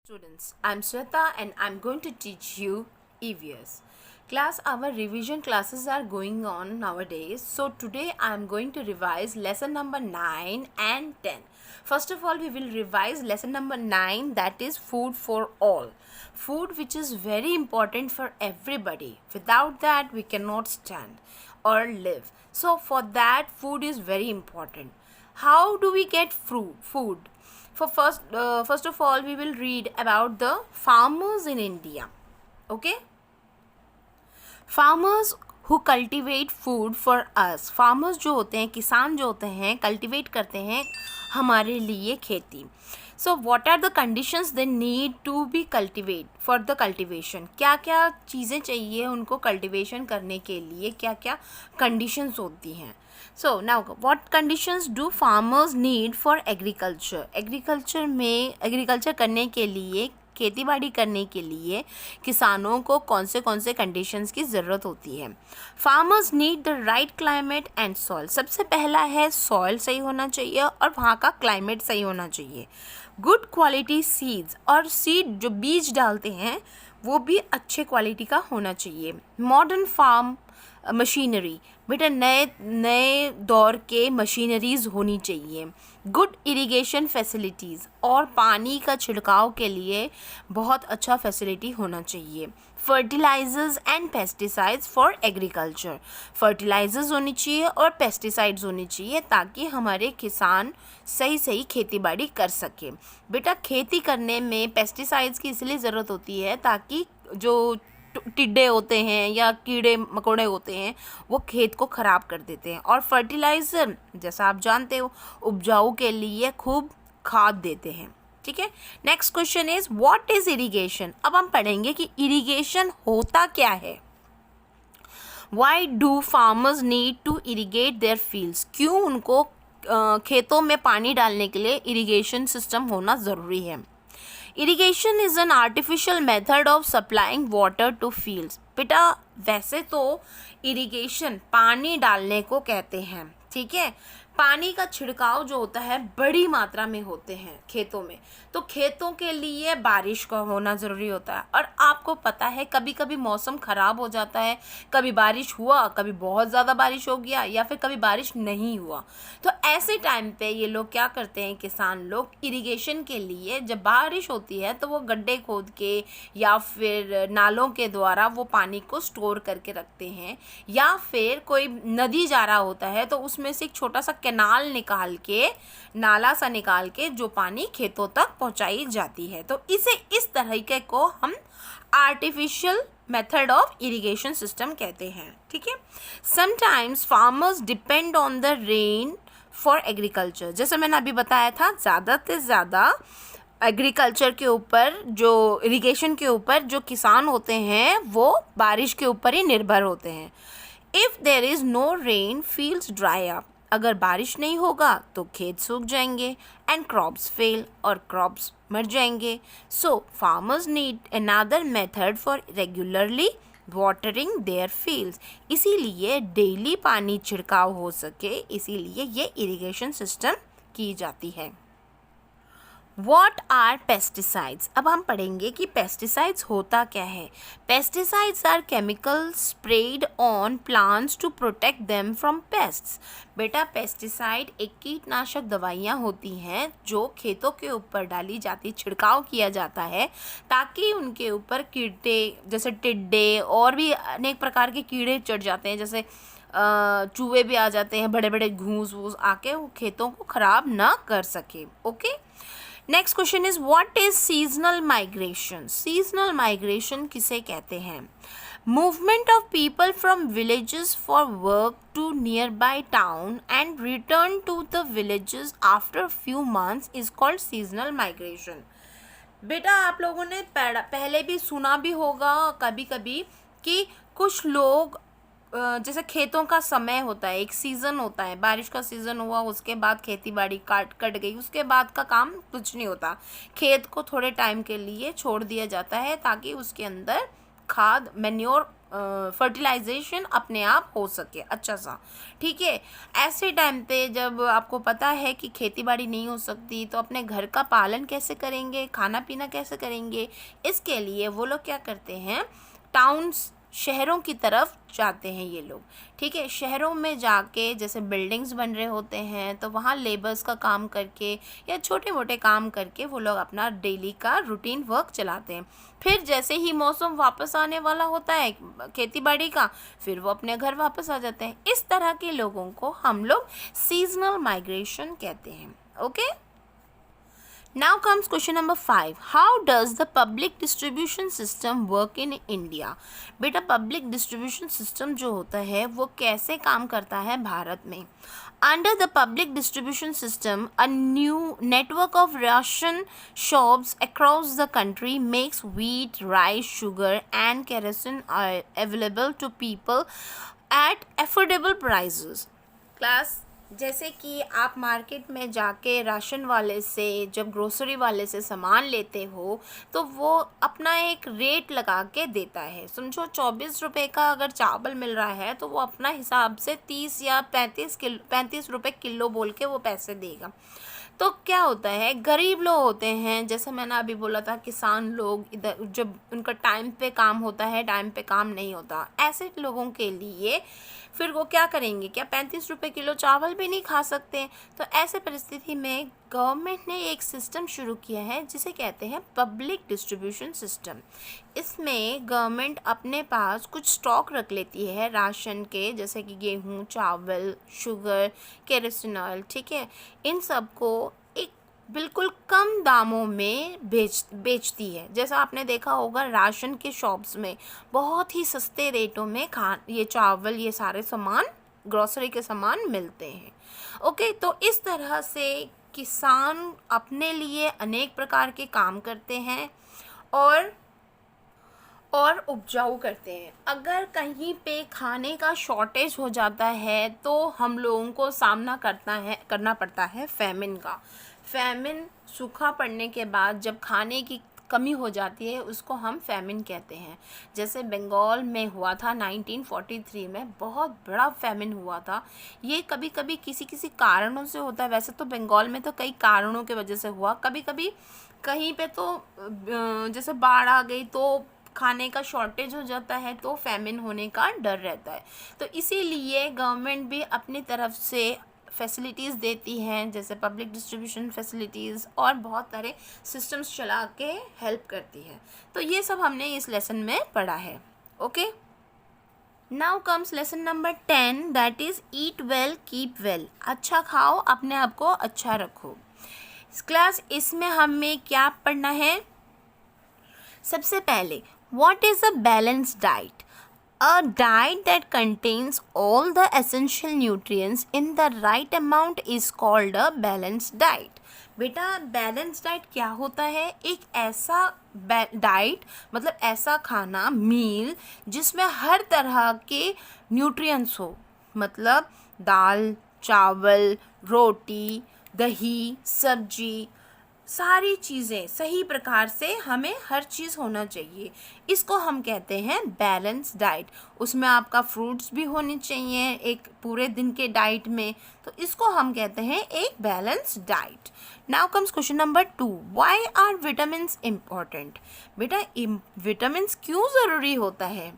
Students, I'm Sweta and I'm going to teach you EVS. Class, our revision classes are going on nowadays. So today I'm going to revise lesson number 9 and 10. First of all, we will revise lesson number 9, that is food for all. Food which is very important for everybody. Without that, we cannot stand or live. So for that, food is very important. How do we get food? First of all, we will read about the farmers in India. Okay, farmers who cultivate food for us. farmers जो होते हैं, किसान जो होते हैं, cultivate करते हैं हमारे लिए खेती. So what are the conditions they need to be cultivate for the cultivation? क्या क्या चीज़ें चाहिए उनको cultivation करने के लिए, क्या क्या conditions होती हैं. So now what conditions do farmers need for agriculture? Agriculture करने के लिए, खेती बाड़ी करने के लिए किसानों को कौन से कंडीशंस की ज़रूरत होती है. Farmers need the right climate and soil. सबसे पहला है सॉइल सही होना चाहिए और वहाँ का क्लाइमेट सही होना चाहिए. गुड क्वालिटी सीड्स, और सीड जो बीज डालते हैं वो भी अच्छे क्वालिटी का होना चाहिए. मॉडर्न फार्म मशीनरी, बेटा नए दौर के मशीनरीज होनी चाहिए. गुड इरिगेशन फैसिलिटीज़, और पानी का छिड़काव के लिए बहुत अच्छा फैसिलिटी होना चाहिए. Fertilisers and pesticides for agriculture, fertilisers होनी चाहिए और पेस्टिसाइड्स होनी चाहिए ताकि हमारे किसान सही खेती बाड़ी कर सके. बेटा खेती करने में पेस्टिसाइड्स की इसलिए ज़रूरत होती है ताकि जो टिड्डे होते हैं या कीड़े मकोड़े होते हैं वो खेत को ख़राब कर देते हैं. और फर्टिलाइज़र जैसा आप जानते हो उपजाऊ के लिए खूब खाद देते हैं. ठीक है. Next question is what is irrigation. अब हम पढ़ेंगे कि इरिगेशन होता क्या है. Why do farmers need to irrigate their fields. क्यों उनको खेतों में पानी डालने के लिए इरिगेशन सिस्टम होना ज़रूरी है. Irrigation is an artificial method of supplying water to fields. बेटा वैसे तो इरिगेशन पानी डालने को कहते हैं. ठीक है. पानी का छिड़काव जो होता है बड़ी मात्रा में होते हैं खेतों में, तो खेतों के लिए बारिश का होना ज़रूरी होता है. और आपको पता है कभी कभी मौसम ख़राब हो जाता है, कभी बारिश हुआ, कभी बहुत ज़्यादा बारिश हो गया या फिर कभी बारिश नहीं हुआ. तो ऐसे टाइम पे ये लोग क्या करते हैं, किसान लोग इरिगेशन के लिए जब बारिश होती है तो वो गड्ढे खोद के या फिर नालों के द्वारा वो पानी को स्टोर करके रखते हैं. या फिर कोई नदी जा रहा होता है तो उसमें से एक छोटा सा कैनाल निकाल के, नाला सा निकाल के जो पानी खेतों तक पहुंचाई जाती है. तो इस तरीके को हम artificial method of irrigation system कहते हैं. ठीक है. Sometimes farmers depend on the rain for agriculture. जैसे मैंने अभी बताया था, ज़्यादा से ज़्यादा एग्रीकल्चर के ऊपर, जो इरिगेशन के ऊपर जो किसान होते हैं वो बारिश के ऊपर ही निर्भर होते हैं. If there is no rain fields dry up. अगर बारिश नहीं होगा तो खेत सूख जाएंगे. एंड क्रॉप्स फेल, और क्रॉप्स मर जाएंगे. So farmers need another method for regularly watering their fields. इसीलिए डेली पानी छिड़काव हो सके, इसीलिए ये इरिगेशन सिस्टम की जाती है. What are pesticides? अब हम पढ़ेंगे कि पेस्टिसाइड्स होता क्या है. Pesticides are chemicals spread on plants to protect them from pests. बेटा पेस्टिसाइड एक कीटनाशक दवाइयाँ होती हैं जो खेतों के ऊपर डाली जाती, छिड़काव किया जाता है ताकि उनके ऊपर कीड़े जैसे टिड्डे और भी अनेक प्रकार के कीड़े चढ़ जाते हैं, जैसे चूहे भी आ जाते हैं, बड़े बड़े घूस वूस आके वो खेतों को ख़राब ना कर सके. Okay. Next question is what is seasonal migration. Seasonal migration किसे कहते हैं. Movement of people from villages for work to nearby town and return to the villages after few months is called seasonal migration. बेटा आप लोगों ने पहले भी सुना भी होगा कभी कभी कि कुछ लोग जैसे खेतों का समय होता है, एक सीज़न होता है, बारिश का सीज़न हुआ, उसके बाद खेती बाड़ी कट गई, उसके बाद का काम कुछ नहीं होता. खेत को थोड़े टाइम के लिए छोड़ दिया जाता है ताकि उसके अंदर खाद मैन्योर फर्टिलाइजेशन अपने आप हो सके अच्छा सा, ठीक है। ऐसे टाइम पे जब आपको पता है कि खेती बाड़ी नहीं हो सकती तो अपने घर का पालन कैसे करेंगे, खाना पीना कैसे करेंगे, इसके लिए वो लोग क्या करते हैं, टाउन्स शहरों की तरफ जाते हैं ये लोग, ठीक है। शहरों में जाके जैसे बिल्डिंग्स बन रहे होते हैं तो वहाँ लेबर्स का काम करके या छोटे मोटे काम करके वो लोग अपना डेली का रूटीन वर्क चलाते हैं। फिर जैसे ही मौसम वापस आने वाला होता है खेती बाड़ी का, फिर वो अपने घर वापस आ जाते हैं। इस तरह के लोगों को हम लोग सीजनल माइग्रेशन कहते हैं। Okay, now comes question number 5. How does the public distribution system work in India? बेटा पब्लिक डिस्ट्रीब्यूशन सिस्टम जो होता है वो कैसे काम करता है भारत में? Under the public distribution system, a new network of ration shops across the country makes wheat, rice, sugar and kerosene available to people at affordable prices. Class, जैसे कि आप मार्केट में जाके राशन वाले से, जब ग्रोसरी वाले से सामान लेते हो तो वो अपना एक रेट लगा के देता है। समझो 24 रुपये का अगर चावल मिल रहा है तो वो अपना हिसाब से 30 या 35 रुपये किलो बोल के वो पैसे देगा। तो क्या होता है, गरीब लोग होते हैं, जैसे मैंने अभी बोला था किसान लोग, इधर जब उनका टाइम पे काम होता है टाइम पे काम नहीं होता, ऐसे लोगों के लिए फिर वो क्या करेंगे, क्या 35 रुपये किलो चावल भी नहीं खा सकते। तो ऐसे परिस्थिति में गवर्नमेंट ने एक सिस्टम शुरू किया है जिसे कहते हैं पब्लिक डिस्ट्रीब्यूशन सिस्टम। इसमें गवर्नमेंट अपने पास कुछ स्टॉक रख लेती है राशन के, जैसे कि गेहूँ, चावल, शुगर, केरोसिन ऑयल, ठीक है। इन सब को एक बिल्कुल कम दामों में बेचती है। जैसा आपने देखा होगा राशन के शॉप्स में बहुत ही सस्ते रेटों में ये चावल, ये सारे सामान, ग्रोसरी के सामान मिलते हैं। ओके, तो इस तरह से किसान अपने लिए अनेक प्रकार के काम करते हैं और उपजाऊ करते हैं। अगर कहीं पे खाने का शॉर्टेज हो जाता है तो हम लोगों को सामना करना पड़ता है फैमिन का। फैमिन, सूखा पड़ने के बाद जब खाने की कमी हो जाती है उसको हम फैमिन कहते हैं। जैसे बंगाल में हुआ था 1943 में, बहुत बड़ा फैमिन हुआ था। ये कभी कभी किसी किसी कारणों से होता है, वैसे तो बंगाल में तो कई कारणों के वजह से हुआ, कभी कभी कहीं पे तो जैसे बाढ़ आ गई तो खाने का शॉर्टेज हो जाता है तो फैमिन होने का डर रहता है। तो इसीलिए गवर्नमेंट भी अपनी तरफ से फैसिलिटीज़ देती हैं, जैसे पब्लिक डिस्ट्रीब्यूशन फैसिलिटीज़ और बहुत सारे सिस्टम्स चला के हेल्प करती है। तो ये सब हमने इस लेसन में पढ़ा है। Okay, now comes lesson number 10, that is eat well keep well. अच्छा खाओ, अपने आप को अच्छा रखो। क्लास, इसमें हमें क्या पढ़ना है? सबसे पहले, what is a balanced diet? A diet that contains all the essential nutrients in the right amount is called a balanced diet. बेटा बैलेंस डाइट क्या होता है? एक ऐसा डाइट मतलब ऐसा खाना, मील, जिसमें हर तरह के न्यूट्रिएंट्स हो, मतलब दाल, चावल, रोटी, दही, सब्जी, सारी चीज़ें सही प्रकार से हमें हर चीज़ होना चाहिए। इसको हम कहते हैं बैलेंस डाइट। उसमें आपका फ्रूट्स भी होने चाहिए एक पूरे दिन के डाइट में, तो इसको हम कहते हैं एक balance diet. Now comes question number 2, why are vitamins important? बेटा विटामिन्स क्यों ज़रूरी होता है?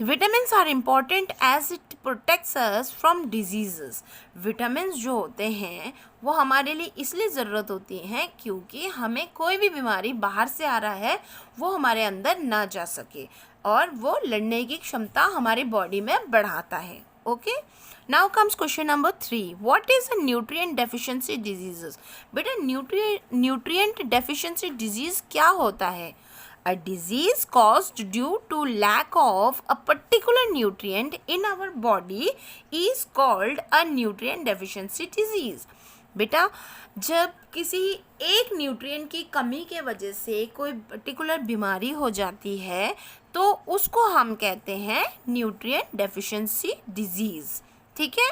Vitamins are important as it protects us from diseases. Vitamins जो होते हैं वो हमारे लिए इसलिए ज़रूरत होती हैं क्योंकि हमें कोई भी बीमारी बाहर से आ रहा है वो हमारे अंदर ना जा सके और वो लड़ने की क्षमता हमारी बॉडी में बढ़ाता है। Okay, now comes question number 3, what is a nutrient deficiency diseases? बेटा न्यूट्रिएंट डेफिशिएंसी डिजीज़ क्या होता है? A disease caused due to lack of a particular nutrient in our body is called a nutrient deficiency disease. बेटा जब किसी एक nutrient की कमी के वजह से कोई पर्टिकुलर बीमारी हो जाती है तो उसको हम कहते हैं न्यूट्रिएंट डेफिशिएंसी डिजीज़। ठीक है,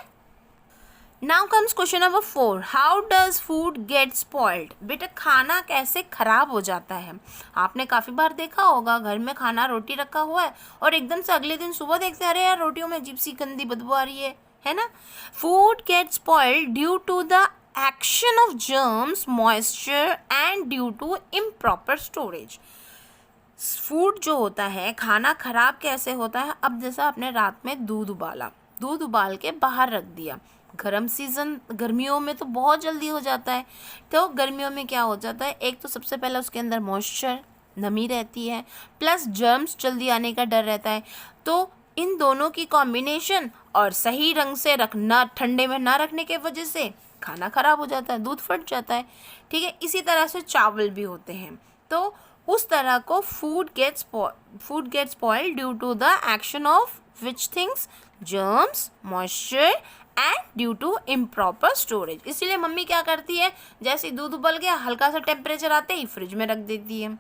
now comes question number 4, how does food get spoiled? बेटा खाना कैसे खराब हो जाता है? आपने काफ़ी बार देखा होगा घर में खाना रोटी रखा हुआ है और एकदम से अगले दिन सुबह देखते हैं अरे यार रोटियों में अजीब सी गंदी बदबू आ रही है ना? Food get spoiled due to the action of germs, moisture and due to improper storage. Food जो होता है, खाना खराब कैसे होता है? अब जैसा आपने रात में दूध उबाल के बाहर रख दिया, गर्म सीज़न गर्मियों में तो बहुत जल्दी हो जाता है। तो गर्मियों में क्या हो जाता है, एक तो सबसे पहले उसके अंदर मॉइस्चर, नमी रहती है, प्लस जर्म्स जल्दी आने का डर रहता है। तो इन दोनों की कॉम्बिनेशन और सही रंग से रखना, ठंडे में ना रखने के वजह से खाना ख़राब हो जाता है, दूध फट जाता है। ठीक है, इसी तरह से चावल भी होते हैं। तो उस तरह को food gets spoiled due to the action of which things, germs, moisture and due to improper storage. इसीलिए मम्मी क्या करती है, जैसे दूध उबल गया हल्का सा टेम्परेचर आते ही फ्रिज में रख देती है।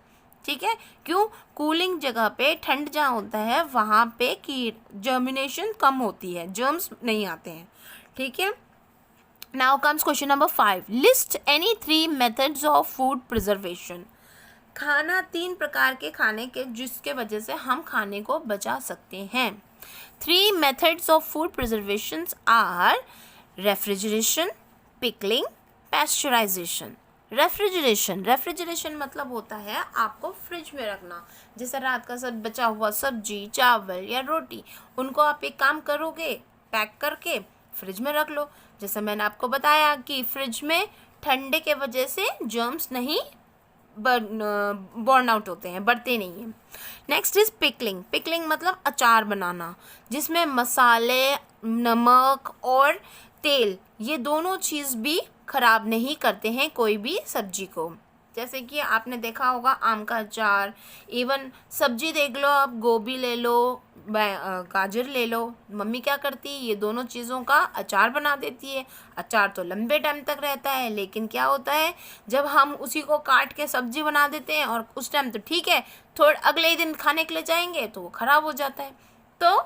ठीक है, क्यों? कूलिंग जगह पे, ठंड जहाँ होता है वहाँ पे की जर्मिनेशन कम होती है, जर्म्स नहीं आते हैं। ठीक है, now comes question number 5, list any 3 methods of food preservation. खाना 3 प्रकार के खाने के जिसके वजह से हम खाने को बचा सकते हैं। 3 methods of food preservations are refrigeration, pickling, pasteurization. Refrigeration मतलब होता है आपको फ्रिज में रखना। जैसे रात का सब बचा हुआ सब्जी, चावल या रोटी, उनको आप एक काम करोगे, पैक करके फ्रिज में रख लो। जैसे मैंने आपको बताया कि फ्रिज में ठंडे के वजह से जर्म्स नहीं बर्न आउट होते हैं, बढ़ते नहीं हैं। नेक्स्ट इज पिकलिंग मतलब अचार बनाना, जिसमें मसाले, नमक और तेल, ये दोनों चीज़ भी ख़राब नहीं करते हैं कोई भी सब्जी को। जैसे कि आपने देखा होगा आम का अचार, इवन सब्जी देख लो, आप गोभी ले लो, गाजर ले लो, मम्मी क्या करती है, ये दोनों चीज़ों का अचार बना देती है। अचार तो लंबे टाइम तक रहता है, लेकिन क्या होता है जब हम उसी को काट के सब्जी बना देते हैं और उस टाइम तो ठीक है, थोड़ा अगले ही दिन खाने के लिए जाएंगे तो वो ख़राब हो जाता है। तो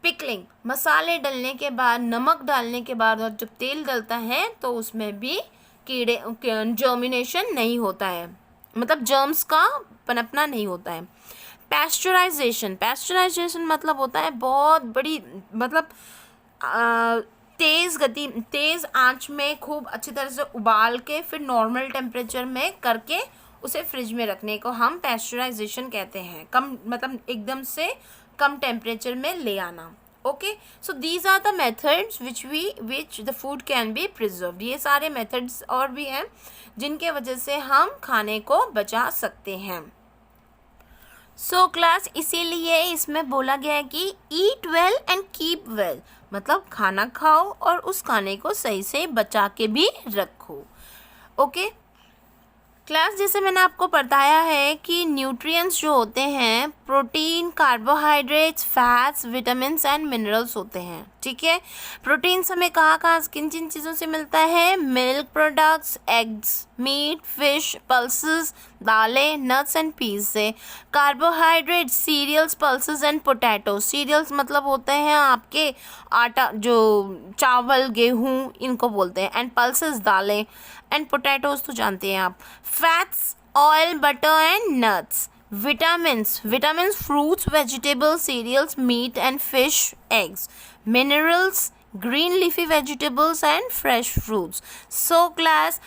पिकलिंग, मसाले डलने के बाद, नमक डालने के बाद और जब तेल डलता है तो उसमें भी कीड़े, जर्मिनेशन नहीं होता है, मतलब जर्म्स का पनपना नहीं होता है। पैस्चराइजेशन मतलब होता है बहुत बड़ी, मतलब तेज़ आंच में खूब अच्छी तरह से उबाल के फिर नॉर्मल टेम्परेचर में करके उसे फ्रिज में रखने को हम पैस्चराइजेशन कहते हैं। कम मतलब एकदम से कम टेम्परेचर में ले आना। Okay, so these are the methods which the food can be preserved. ये सारे मेथड्स और भी हैं जिनके वजह से हम खाने को बचा सकते हैं। सो क्लास, इसीलिए इसमें बोला गया है कि ईट वेल एंड कीप वेल, मतलब खाना खाओ और उस खाने को सही से बचा के भी रखो। ओके क्लास, जैसे मैंने आपको बताया है कि न्यूट्रिएंट्स जो होते हैं, protein, carbohydrates, fats, vitamins and minerals होते हैं। ठीक है, प्रोटीन्स हमें कहाँ किन किन चीज़ों से मिलता है? Milk products, eggs, meat, fish, pulses, दालें, नट्स एंड पीस से। Carbohydrates, cereals, pulses and potato. Cereals मतलब होते हैं आपके आटा, जो चावल, गेहूँ, इनको बोलते हैं। एंड पल्सेस दालें, एंड पोटैटोज तो जानते हैं आप। Fats, oil, butter and nuts. Vitamins, fruits, vegetables, cereals, meat and fish, eggs. Minerals, green leafy vegetables and fresh fruits. So class,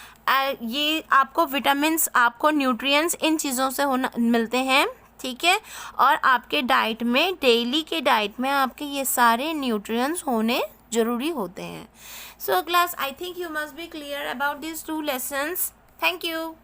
ये आपको विटामिन्स, आपको न्यूट्रिएंट्स इन चीज़ों से मिलते हैं। ठीक है, और आपके डाइट में, डेली के डाइट में आपके ये सारे न्यूट्रिएंट्स होने ज़रूरी होते हैं। So class, I think you must be clear about these 2 lessons. Thank you.